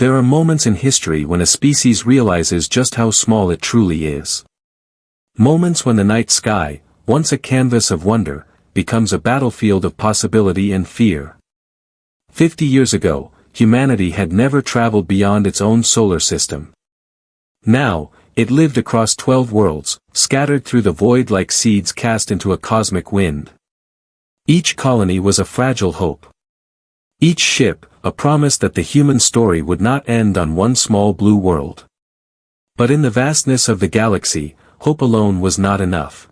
There are moments in history when a species realizes just how small it truly is. Moments when the night sky, once a canvas of wonder, becomes a battlefield of possibility and fear. 50 years ago, humanity had never traveled beyond its own solar system. Now, it lived across 12 worlds, scattered through the void like seeds cast into a cosmic wind. Each colony was a fragile hope. Each ship, a promise that the human story would not end on one small blue world. But in the vastness of the galaxy, hope alone was not enough.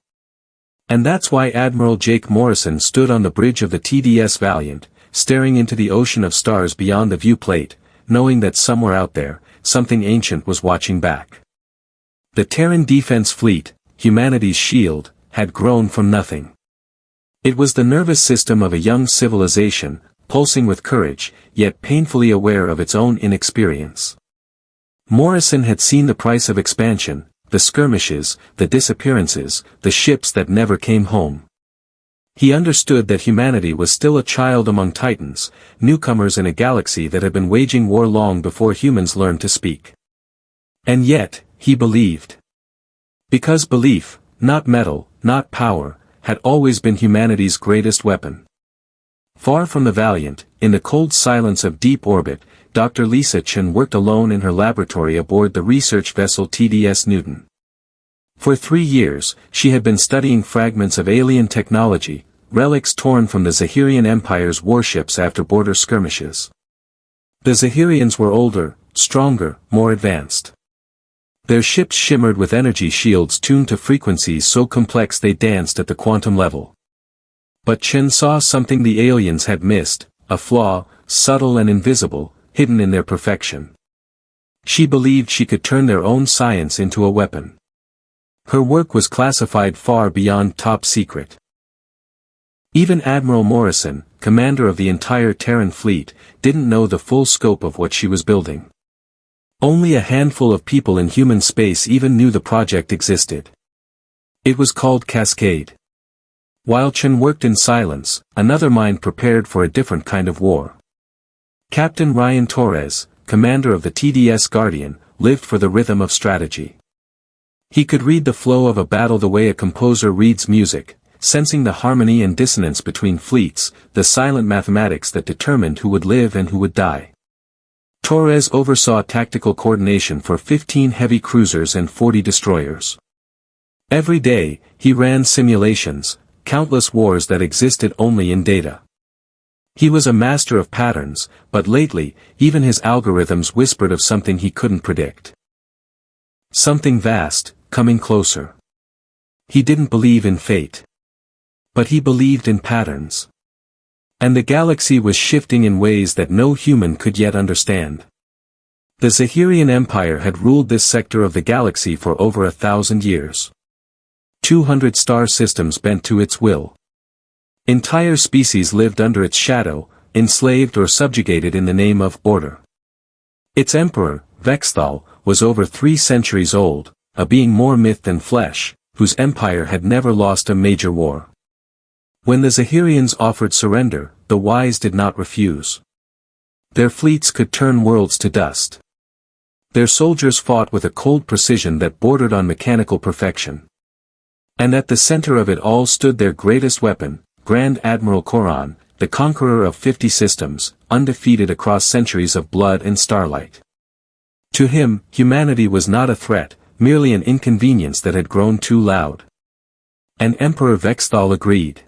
And that's why Admiral Jake Morrison stood on the bridge of the TDS Valiant, staring into the ocean of stars beyond the viewplate, knowing that somewhere out there, something ancient was watching back. The Terran Defense Fleet, humanity's shield, had grown from nothing. It was the nervous system of a young civilization, pulsing with courage, yet painfully aware of its own inexperience. Morrison had seen the price of expansion, the skirmishes, the disappearances, the ships that never came home. He understood that humanity was still a child among titans, newcomers in a galaxy that had been waging war long before humans learned to speak. And yet, he believed. Because belief, not metal, not power, had always been humanity's greatest weapon. Far from the Valiant, in the cold silence of deep orbit, Dr. Lisa Chen worked alone in her laboratory aboard the research vessel TDS Newton. For 3 years, she had been studying fragments of alien technology, relics torn from the Zahirian Empire's warships after border skirmishes. The Zahirians were older, stronger, more advanced. Their ships shimmered with energy shields tuned to frequencies so complex they danced at the quantum level. But Chen saw something the aliens had missed, a flaw, subtle and invisible, hidden in their perfection. She believed she could turn their own science into a weapon. Her work was classified far beyond top secret. Even Admiral Morrison, commander of the entire Terran fleet, didn't know the full scope of what she was building. Only a handful of people in human space even knew the project existed. It was called Cascade. While Chen worked in silence, another mind prepared for a different kind of war. Captain Ryan Torres, commander of the TDS Guardian, lived for the rhythm of strategy. He could read the flow of a battle the way a composer reads music, sensing the harmony and dissonance between fleets, the silent mathematics that determined who would live and who would die. Torres oversaw tactical coordination for 15 heavy cruisers and 40 destroyers. Every day, he ran simulations, countless wars that existed only in data. He was a master of patterns, but lately, even his algorithms whispered of something he couldn't predict. Something vast, coming closer. He didn't believe in fate. But he believed in patterns. And the galaxy was shifting in ways that no human could yet understand. The Zahirian Empire had ruled this sector of the galaxy for over 1,000 years. 200 star systems bent to its will. Entire species lived under its shadow, enslaved or subjugated in the name of order. Its emperor, Vexthal, was over 3 centuries old, a being more myth than flesh, whose empire had never lost a major war. When the Zahirians offered surrender, the wise did not refuse. Their fleets could turn worlds to dust. Their soldiers fought with a cold precision that bordered on mechanical perfection. And at the center of it all stood their greatest weapon, Grand Admiral Koran, the conqueror of 50 systems, undefeated across centuries of blood and starlight. To him, humanity was not a threat, merely an inconvenience that had grown too loud. And Emperor Vexthal agreed.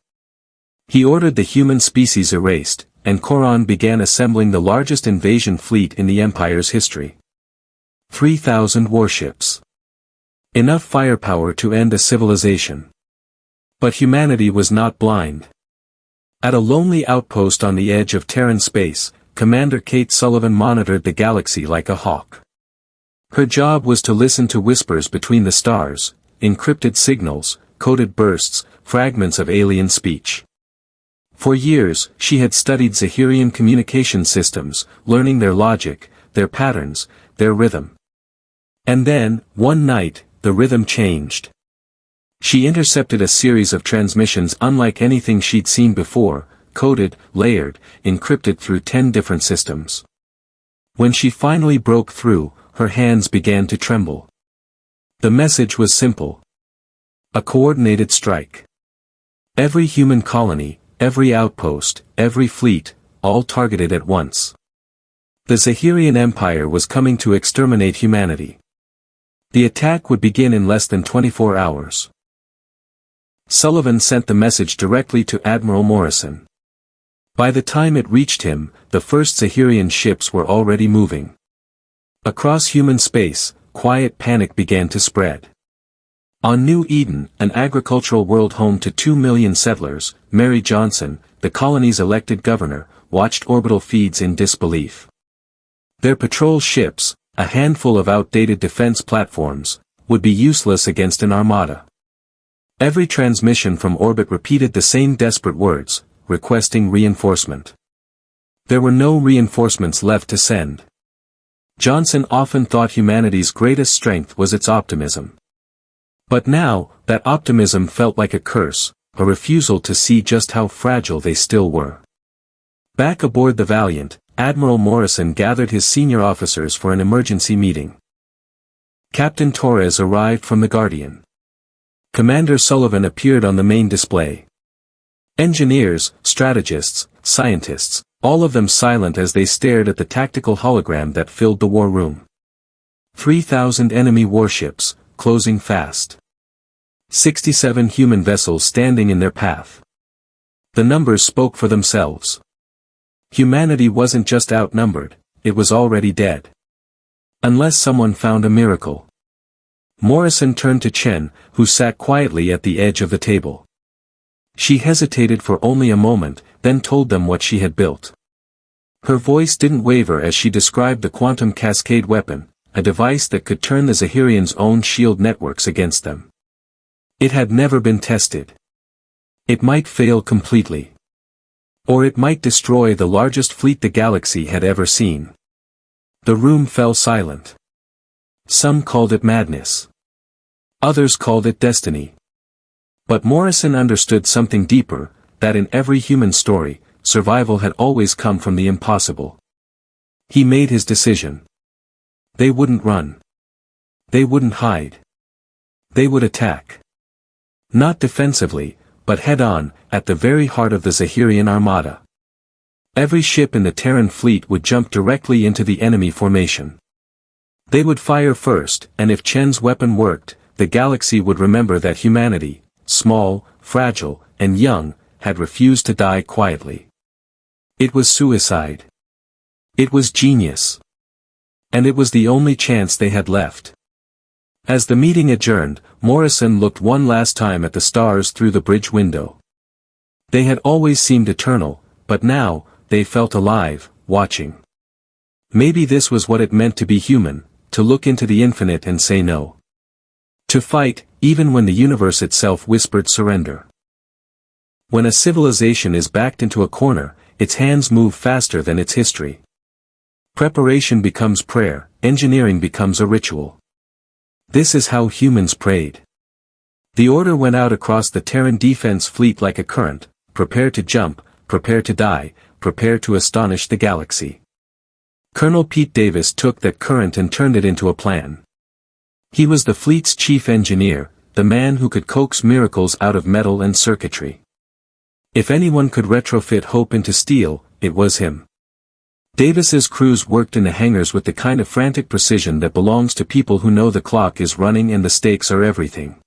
He ordered the human species erased, and Koran began assembling the largest invasion fleet in the Empire's history. 3,000 warships. Enough firepower to end a civilization. But humanity was not blind. At a lonely outpost on the edge of Terran space, Commander Kate Sullivan monitored the galaxy like a hawk. Her job was to listen to whispers between the stars, encrypted signals, coded bursts, fragments of alien speech. For years, she had studied Zahirian communication systems, learning their logic, their patterns, their rhythm. And then, one night, the rhythm changed. She intercepted a series of transmissions unlike anything she'd seen before, coded, layered, encrypted through 10 different systems. When she finally broke through, her hands began to tremble. The message was simple. A coordinated strike. Every human colony, every outpost, every fleet, all targeted at once. The Zahirian Empire was coming to exterminate humanity. The attack would begin in less than 24 hours. Sullivan sent the message directly to Admiral Morrison. By the time it reached him, the first Zahirian ships were already moving. Across human space, quiet panic began to spread. On New Eden, an agricultural world home to 2 million settlers, Mary Johnson, the colony's elected governor, watched orbital feeds in disbelief. Their patrol ships, a handful of outdated defense platforms, would be useless against an armada. Every transmission from orbit repeated the same desperate words, requesting reinforcement. There were no reinforcements left to send. Johnson often thought humanity's greatest strength was its optimism. But now, that optimism felt like a curse, a refusal to see just how fragile they still were. Back aboard the Valiant, Admiral Morrison gathered his senior officers for an emergency meeting. Captain Torres arrived from the Guardian. Commander Sullivan appeared on the main display. Engineers, strategists, scientists, all of them silent as they stared at the tactical hologram that filled the war room. 3,000 enemy warships, closing fast. 67 human vessels standing in their path. The numbers spoke for themselves. Humanity wasn't just outnumbered, it was already dead. Unless someone found a miracle. Morrison turned to Chen, who sat quietly at the edge of the table. She hesitated for only a moment, then told them what she had built. Her voice didn't waver as she described the quantum cascade weapon, a device that could turn the Zahirians' own shield networks against them. It had never been tested. It might fail completely. Or it might destroy the largest fleet the galaxy had ever seen. The room fell silent. Some called it madness. Others called it destiny. But Morrison understood something deeper, that in every human story, survival had always come from the impossible. He made his decision. They wouldn't run. They wouldn't hide. They would attack. Not defensively, but head-on, at the very heart of the Zahirian armada. Every ship in the Terran fleet would jump directly into the enemy formation. They would fire first, and if Chen's weapon worked, the galaxy would remember that humanity, small, fragile, and young, had refused to die quietly. It was suicide. It was genius. And it was the only chance they had left. As the meeting adjourned, Morrison looked one last time at the stars through the bridge window. They had always seemed eternal, but now, they felt alive, watching. Maybe this was what it meant to be human, to look into the infinite and say no. To fight, even when the universe itself whispered surrender. When a civilization is backed into a corner, its hands move faster than its history. Preparation becomes prayer, engineering becomes a ritual. This is how humans prayed. The order went out across the Terran defense fleet like a current: prepare to jump, prepare to die, prepare to astonish the galaxy. Colonel Pete Davis took that current and turned it into a plan. He was the fleet's chief engineer, the man who could coax miracles out of metal and circuitry. If anyone could retrofit hope into steel, it was him. Davis's crews worked in the hangars with the kind of frantic precision that belongs to people who know the clock is running and the stakes are everything.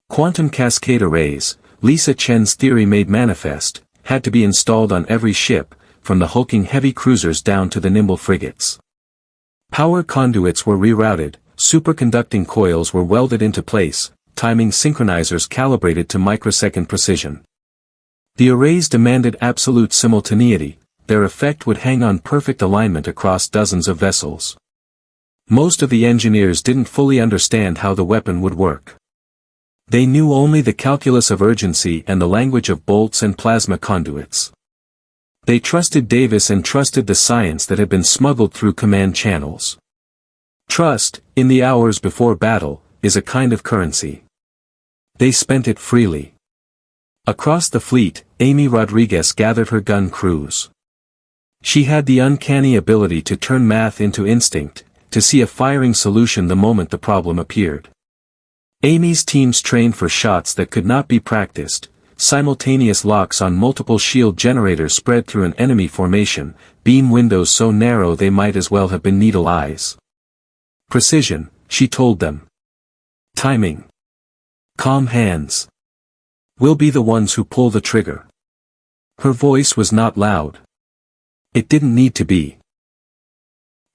Quantum cascade arrays, Lisa Chen's theory made manifest, had to be installed on every ship, from the hulking heavy cruisers down to the nimble frigates. Power conduits were rerouted, superconducting coils were welded into place, timing synchronizers calibrated to microsecond precision. The arrays demanded absolute simultaneity. Their effect would hang on perfect alignment across dozens of vessels. Most of the engineers didn't fully understand how the weapon would work. They knew only the calculus of urgency and the language of bolts and plasma conduits. They trusted Davis and trusted the science that had been smuggled through command channels. Trust, in the hours before battle, is a kind of currency. They spent it freely. Across the fleet, Amy Rodriguez gathered her gun crews. She had the uncanny ability to turn math into instinct, to see a firing solution the moment the problem appeared. Amy's teams trained for shots that could not be practiced, simultaneous locks on multiple shield generators spread through an enemy formation, beam windows so narrow they might as well have been needle eyes. Precision, she told them. Timing. Calm hands. We'll be the ones who pull the trigger. Her voice was not loud. It didn't need to be.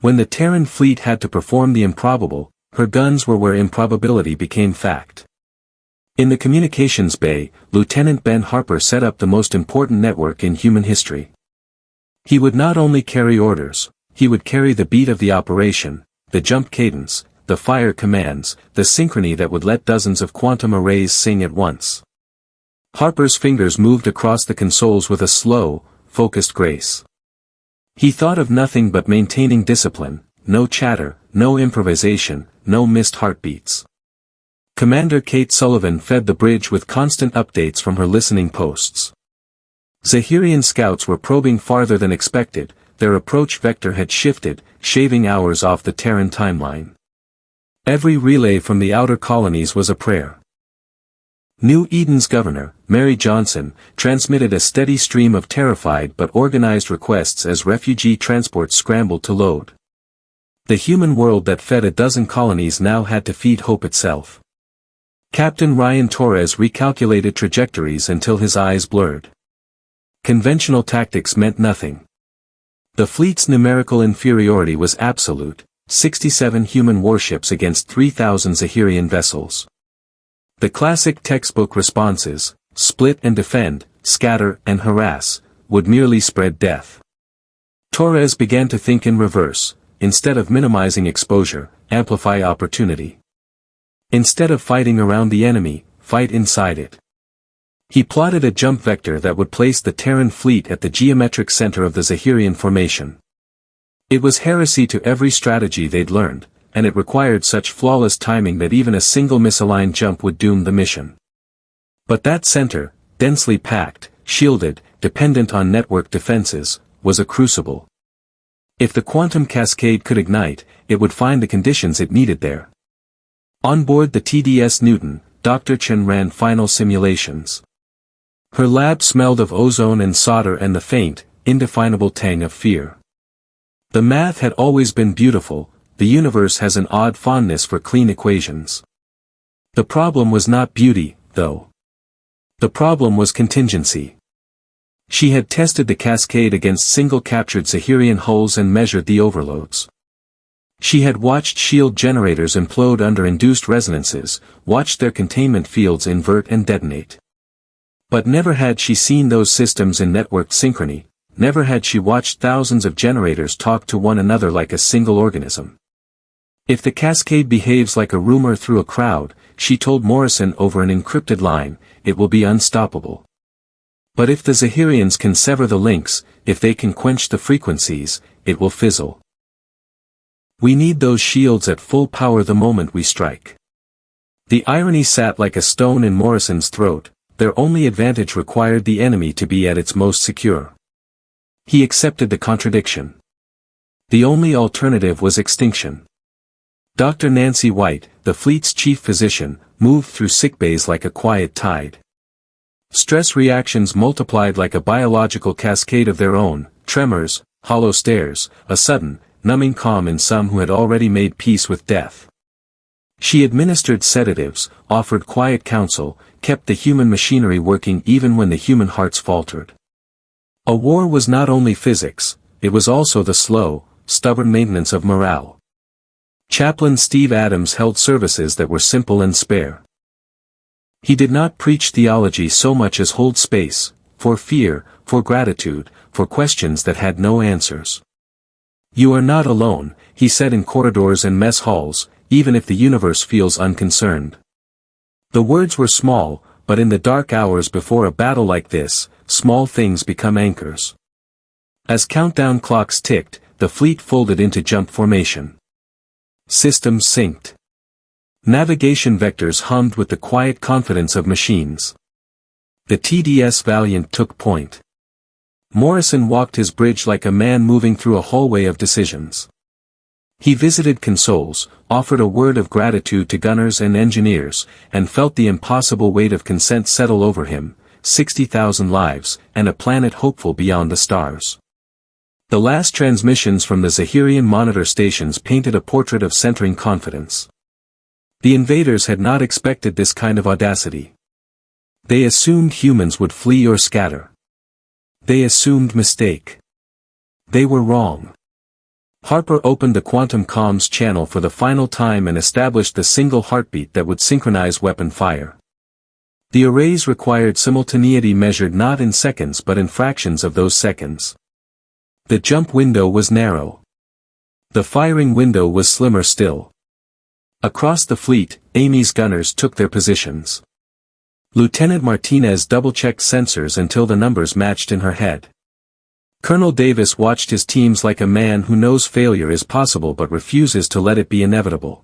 When the Terran fleet had to perform the improbable, her guns were where improbability became fact. In the communications bay, Lieutenant Ben Harper set up the most important network in human history. He would not only carry orders, he would carry the beat of the operation, the jump cadence, the fire commands, the synchrony that would let dozens of quantum arrays sing at once. Harper's fingers moved across the consoles with a slow, focused grace. He thought of nothing but maintaining discipline, no chatter, no improvisation, no missed heartbeats. Commander Kate Sullivan fed the bridge with constant updates from her listening posts. Zahirian scouts were probing farther than expected, their approach vector had shifted, shaving hours off the Terran timeline. Every relay from the outer colonies was a prayer. New Eden's governor, Mary Johnson, transmitted a steady stream of terrified but organized requests as refugee transports scrambled to load. The human world that fed a dozen colonies now had to feed hope itself. Captain Ryan Torres recalculated trajectories until his eyes blurred. Conventional tactics meant nothing. The fleet's numerical inferiority was absolute, 67 human warships against 3,000 Zahirian vessels. The classic textbook responses, split and defend, scatter and harass, would merely spread death. Torres began to think in reverse, instead of minimizing exposure, amplify opportunity. Instead of fighting around the enemy, fight inside it. He plotted a jump vector that would place the Terran fleet at the geometric center of the Zahirian formation. It was heresy to every strategy they'd learned, and it required such flawless timing that even a single misaligned jump would doom the mission. But that center, densely packed, shielded, dependent on network defenses, was a crucible. If the quantum cascade could ignite, it would find the conditions it needed there. On board the TDS Newton, Dr. Chen ran final simulations. Her lab smelled of ozone and solder and the faint, indefinable tang of fear. The math had always been beautiful. The universe has an odd fondness for clean equations. The problem was not beauty, though. The problem was contingency. She had tested the cascade against single-captured Zahirian hulls and measured the overloads. She had watched shield generators implode under induced resonances, watched their containment fields invert and detonate. But never had she seen those systems in networked synchrony, never had she watched thousands of generators talk to one another like a single organism. If the cascade behaves like a rumor through a crowd, she told Morrison over an encrypted line, it will be unstoppable. But if the Zahirians can sever the links, if they can quench the frequencies, it will fizzle. We need those shields at full power the moment we strike. The irony sat like a stone in Morrison's throat, their only advantage required the enemy to be at its most secure. He accepted the contradiction. The only alternative was extinction. Dr. Nancy White, the fleet's chief physician, moved through sickbays like a quiet tide. Stress reactions multiplied like a biological cascade of their own, tremors, hollow stares, a sudden, numbing calm in some who had already made peace with death. She administered sedatives, offered quiet counsel, kept the human machinery working even when the human hearts faltered. A war was not only physics, it was also the slow, stubborn maintenance of morale. Chaplain Steve Adams held services that were simple and spare. He did not preach theology so much as hold space, for fear, for gratitude, for questions that had no answers. You are not alone, he said in corridors and mess halls, even if the universe feels unconcerned. The words were small, but in the dark hours before a battle like this, small things become anchors. As countdown clocks ticked, the fleet folded into jump formation. Systems synced. Navigation vectors hummed with the quiet confidence of machines. The TDS Valiant took point. Morrison walked his bridge like a man moving through a hallway of decisions. He visited consoles, offered a word of gratitude to gunners and engineers, and felt the impossible weight of consent settle over him, 60,000 lives, and a planet hopeful beyond the stars. The last transmissions from the Zahirian monitor stations painted a portrait of centering confidence. The invaders had not expected this kind of audacity. They assumed humans would flee or scatter. They assumed mistake. They were wrong. Harper opened the quantum comms channel for the final time and established the single heartbeat that would synchronize weapon fire. The arrays required simultaneity measured not in seconds but in fractions of those seconds. The jump window was narrow. The firing window was slimmer still. Across the fleet, Amy's gunners took their positions. Lieutenant Martinez double-checked sensors until the numbers matched in her head. Colonel Davis watched his teams like a man who knows failure is possible but refuses to let it be inevitable.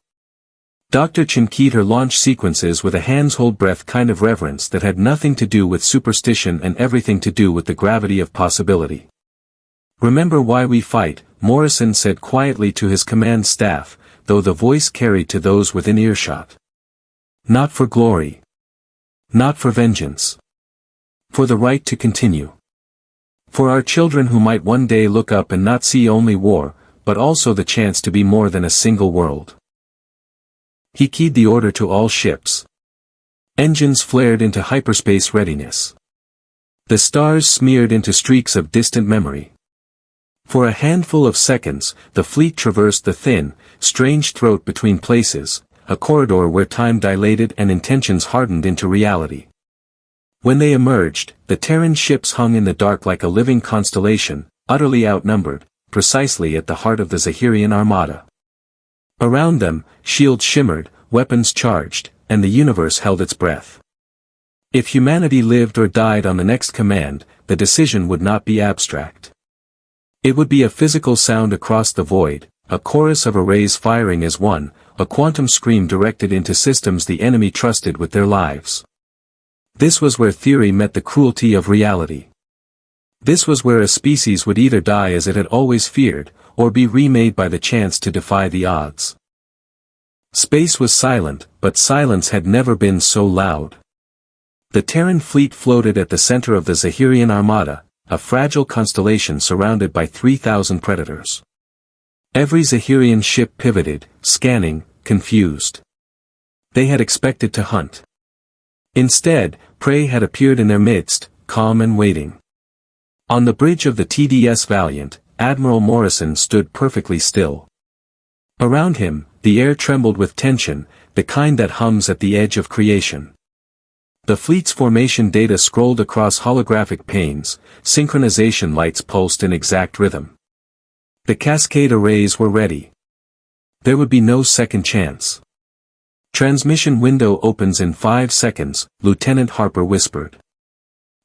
Dr. Chen keyed her launch sequences with a hands-hold-breath kind of reverence that had nothing to do with superstition and everything to do with the gravity of possibility. "Remember why we fight," Morrison said quietly to his command staff, though the voice carried to those within earshot. "Not for glory. Not for vengeance. For the right to continue. For our children who might one day look up and not see only war, but also the chance to be more than a single world." He keyed the order to all ships. Engines flared into hyperspace readiness. The stars smeared into streaks of distant memory. For a handful of seconds, the fleet traversed the thin, strange throat between places, a corridor where time dilated and intentions hardened into reality. When they emerged, the Terran ships hung in the dark like a living constellation, utterly outnumbered, precisely at the heart of the Zahirian armada. Around them, shields shimmered, weapons charged, and the universe held its breath. If humanity lived or died on the next command, the decision would not be abstract. It would be a physical sound across the void, a chorus of arrays firing as one, a quantum scream directed into systems the enemy trusted with their lives. This was where theory met the cruelty of reality. This was where a species would either die as it had always feared, or be remade by the chance to defy the odds. Space was silent, but silence had never been so loud. The Terran fleet floated at the center of the Zahirian armada, a fragile constellation surrounded by 3,000 predators. Every Zahirian ship pivoted, scanning, confused. They had expected to hunt. Instead, prey had appeared in their midst, calm and waiting. On the bridge of the TDS Valiant, Admiral Morrison stood perfectly still. Around him, the air trembled with tension, the kind that hums at the edge of creation. The fleet's formation data scrolled across holographic panes, synchronization lights pulsed in exact rhythm. The cascade arrays were ready. There would be no second chance. "Transmission window opens in 5 seconds, Lieutenant Harper whispered.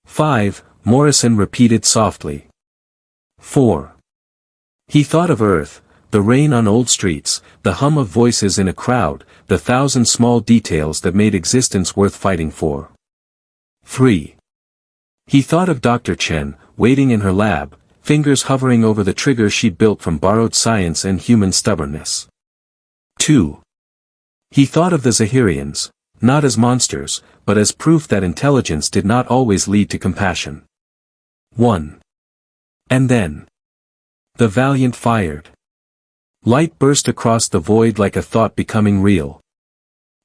5, Morrison repeated softly. 4. He thought of Earth, the rain on old streets, the hum of voices in a crowd, the thousand small details that made existence worth fighting for. 3. He thought of Dr. Chen, waiting in her lab, fingers hovering over the trigger she'd built from borrowed science and human stubbornness. 2. He thought of the Zahirians, not as monsters, but as proof that intelligence did not always lead to compassion. 1. And then. The Valiant fired. Light burst across the void like a thought becoming real.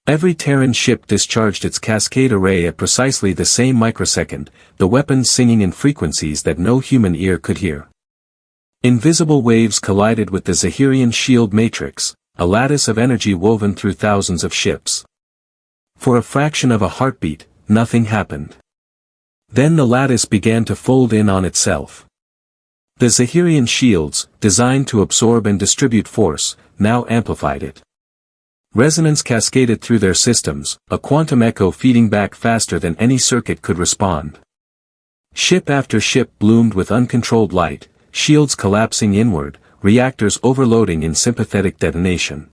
Every Terran ship discharged its cascade array at precisely the same microsecond, the weapons singing in frequencies that no human ear could hear. Invisible waves collided with the Zahirian shield matrix, a lattice of energy woven through thousands of ships. For a fraction of a heartbeat, nothing happened. Then the lattice began to fold in on itself. The Zahirian shields, designed to absorb and distribute force, now amplified it. Resonance cascaded through their systems, a quantum echo feeding back faster than any circuit could respond. Ship after ship bloomed with uncontrolled light, shields collapsing inward, reactors overloading in sympathetic detonation.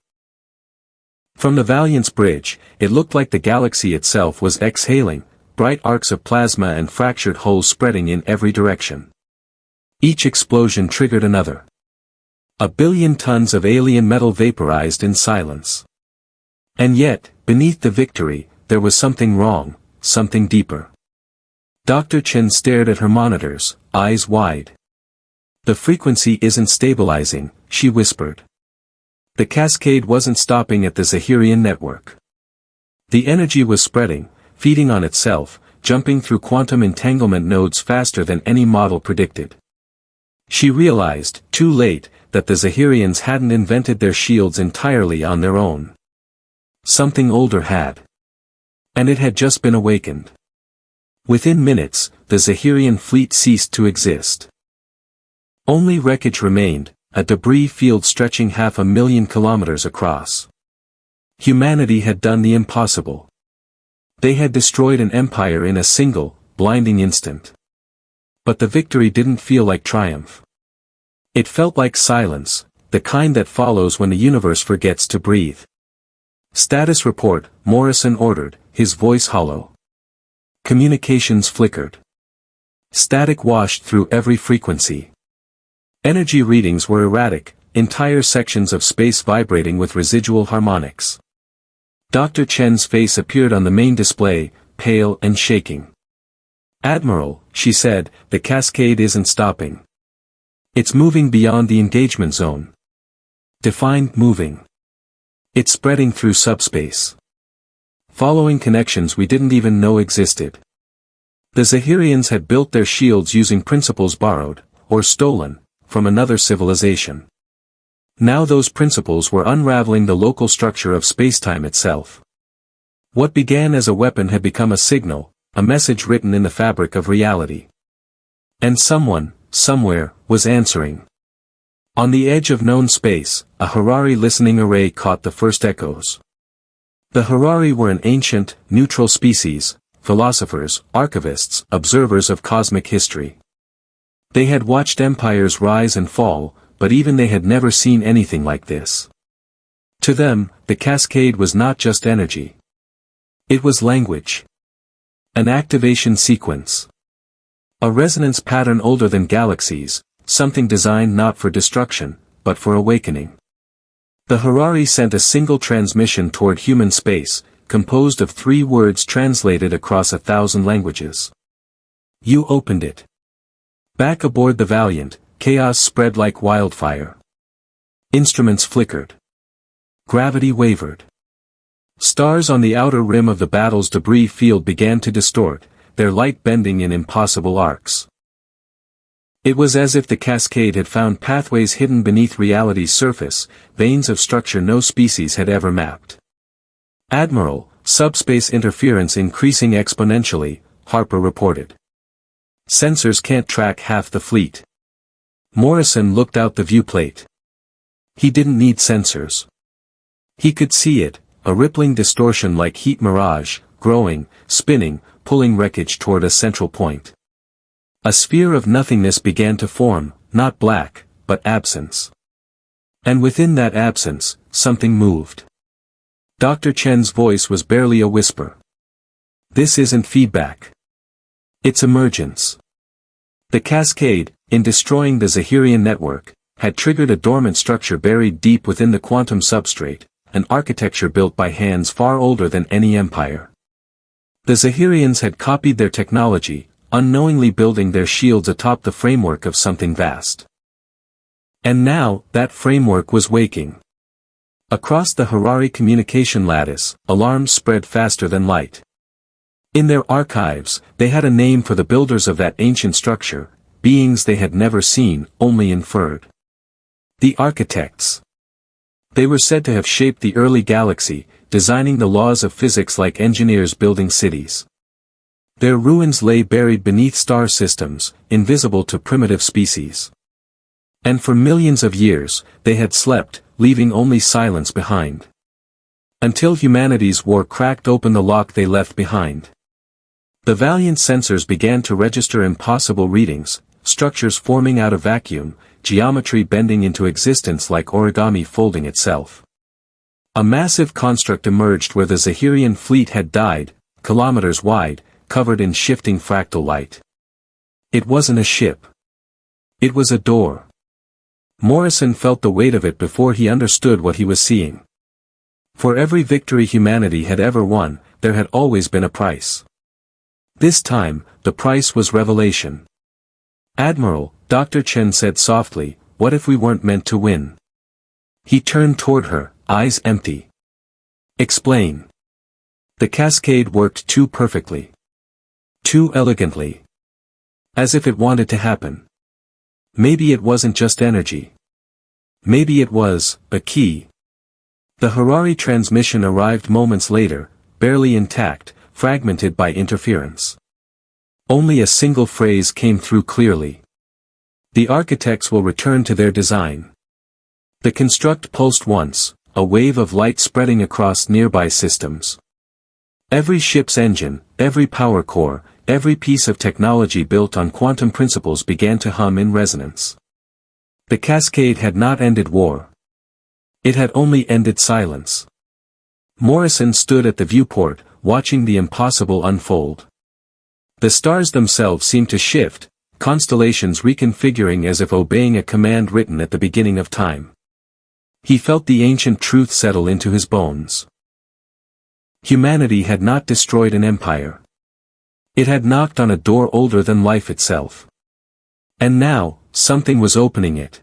From the Valiant's bridge, it looked like the galaxy itself was exhaling, bright arcs of plasma and fractured holes spreading in every direction. Each explosion triggered another. 1 billion tons of alien metal vaporized in silence. And yet, beneath the victory, there was something wrong, something deeper. Dr. Chen stared at her monitors, eyes wide. "The frequency isn't stabilizing," she whispered. The cascade wasn't stopping at the Zahirian network. The energy was spreading, feeding on itself, jumping through quantum entanglement nodes faster than any model predicted. She realized, too late, that the Zahirians hadn't invented their shields entirely on their own. Something older had. And it had just been awakened. Within minutes, the Zahirian fleet ceased to exist. Only wreckage remained, a debris field stretching 500,000 kilometers across. Humanity had done the impossible. They had destroyed an empire in a single, blinding instant. But the victory didn't feel like triumph. It felt like silence, the kind that follows when the universe forgets to breathe. "Status report," Morrison ordered, his voice hollow. Communications flickered. Static washed through every frequency. Energy readings were erratic, entire sections of space vibrating with residual harmonics. Dr. Chen's face appeared on the main display, pale and shaking. "Admiral," she said, "the cascade isn't stopping. It's moving beyond the engagement zone." Defined moving. It's spreading through subspace. Following connections we didn't even know existed. The Zahirians had built their shields using principles borrowed, or stolen, from another civilization. Now those principles were unraveling the local structure of spacetime itself. What began as a weapon had become a signal, a message written in the fabric of reality. And someone, somewhere, was answering. On the edge of known space, a Harari listening array caught the first echoes. The Harari were an ancient, neutral species, philosophers, archivists, observers of cosmic history. They had watched empires rise and fall, but even they had never seen anything like this. To them, the cascade was not just energy. It was language. An activation sequence. A resonance pattern older than galaxies, something designed not for destruction, but for awakening. The Harari sent a single transmission toward human space, composed of 3 words translated across 1,000 languages. "You opened it." Back aboard the Valiant, chaos spread like wildfire. Instruments flickered. Gravity wavered. Stars on the outer rim of the battle's debris field began to distort, their light bending in impossible arcs. It was as if the cascade had found pathways hidden beneath reality's surface, veins of structure no species had ever mapped. "Admiral, subspace interference increasing exponentially," Harper reported. "Sensors can't track half the fleet." Morrison looked out the viewplate. He didn't need sensors. He could see it, a rippling distortion like heat mirage, growing, spinning, pulling wreckage toward a central point. A sphere of nothingness began to form, not black, but absence. And within that absence, something moved. Dr. Chen's voice was barely a whisper. "This isn't feedback. It's emergence." The cascade, in destroying the Zahirian network, had triggered a dormant structure buried deep within the quantum substrate, an architecture built by hands far older than any empire. The Zahirians had copied their technology, unknowingly building their shields atop the framework of something vast. And now, that framework was waking. Across the Harari communication lattice, alarms spread faster than light. In their archives, they had a name for the builders of that ancient structure, beings they had never seen, only inferred. The architects. They were said to have shaped the early galaxy, designing the laws of physics like engineers building cities. Their ruins lay buried beneath star systems, invisible to primitive species. And for millions of years, they had slept, leaving only silence behind. Until humanity's war cracked open the lock they left behind. The Valiant sensors began to register impossible readings, structures forming out of vacuum, geometry bending into existence like origami folding itself. A massive construct emerged where the Zahirian fleet had died, kilometers wide, covered in shifting fractal light. It wasn't a ship. It was a door. Morrison felt the weight of it before he understood what he was seeing. For every victory humanity had ever won, there had always been a price. This time, the price was revelation. "Admiral," Dr. Chen said softly, "what if we weren't meant to win?" He turned toward her, eyes empty. "Explain." The cascade worked too perfectly. Too elegantly. As if it wanted to happen. Maybe it wasn't just energy. Maybe it was a key. The Harari transmission arrived moments later, barely intact, fragmented by interference. Only a single phrase came through clearly. "The architects will return to their design." The construct pulsed once, a wave of light spreading across nearby systems. Every ship's engine, every power core, every piece of technology built on quantum principles began to hum in resonance. The cascade had not ended war. It had only ended silence. Morrison stood at the viewport, watching the impossible unfold. The stars themselves seemed to shift, constellations reconfiguring as if obeying a command written at the beginning of time. He felt the ancient truth settle into his bones. Humanity had not destroyed an empire. It had knocked on a door older than life itself. And now, something was opening it.